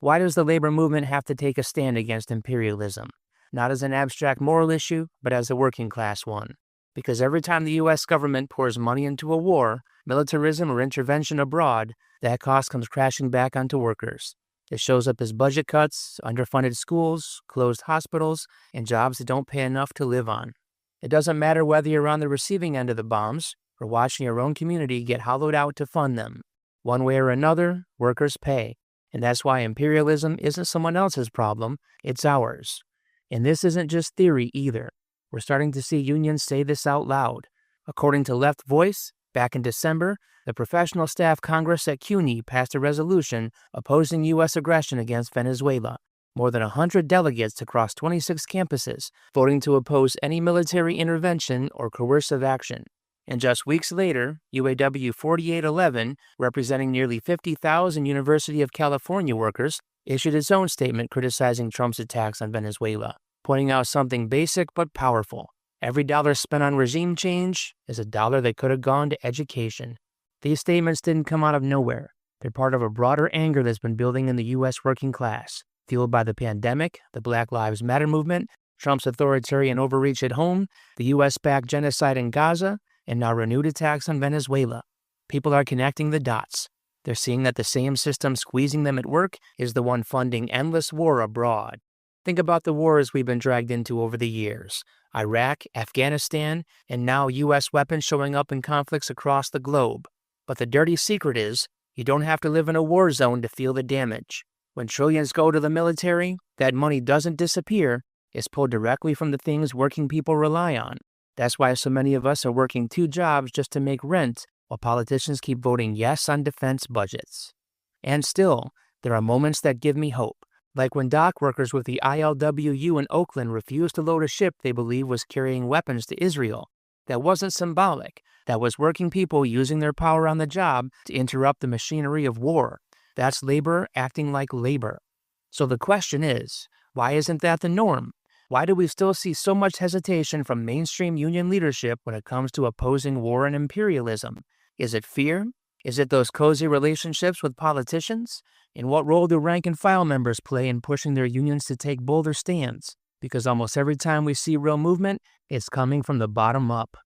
Why does the labor movement have to take a stand against imperialism? Not as an abstract moral issue, but as a working class one. Because every time the U.S. government pours money into a war, militarism, or intervention abroad, that cost comes crashing back onto workers. It shows up as budget cuts, underfunded schools, closed hospitals, and jobs that don't pay enough to live on. It doesn't matter whether you're on the receiving end of the bombs or watching your own community get hollowed out to fund them. One way or another, workers pay. And that's why imperialism isn't someone else's problem, it's ours. And this isn't just theory either. We're starting to see unions say this out loud. According to Left Voice, back in December, the Professional Staff Congress at CUNY passed a resolution opposing U.S. aggression against Venezuela. More than 100 delegates across 26 campuses voting to oppose any military intervention or coercive action. And just weeks later, UAW 4811, representing nearly 50,000 University of California workers, issued its own statement criticizing Trump's attacks on Venezuela, pointing out something basic but powerful. Every dollar spent on regime change is a dollar that could have gone to education. These statements didn't come out of nowhere. They're part of a broader anger that's been building in the U.S. working class, fueled by the pandemic, the Black Lives Matter movement, Trump's authoritarian overreach at home, the U.S.-backed genocide in Gaza, and now renewed attacks on Venezuela. People are connecting the dots. They're seeing that the same system squeezing them at work is the one funding endless war abroad. Think about the wars we've been dragged into over the years. Iraq, Afghanistan, and now U.S. weapons showing up in conflicts across the globe. But the dirty secret is, you don't have to live in a war zone to feel the damage. When trillions go to the military, that money doesn't disappear. It's pulled directly from the things working people rely on. That's why so many of us are working 2 jobs just to make rent, while politicians keep voting yes on defense budgets. And still, there are moments that give me hope, like when dock workers with the ILWU in Oakland refused to load a ship they believe was carrying weapons to Israel. That wasn't symbolic. That was working people using their power on the job to interrupt the machinery of war. That's labor acting like labor. So the question is, why isn't that the norm? Why do we still see so much hesitation from mainstream union leadership when it comes to opposing war and imperialism? Is it fear? Is it those cozy relationships with politicians? And what role do rank-and-file members play in pushing their unions to take bolder stands? Because almost every time we see real movement, it's coming from the bottom up.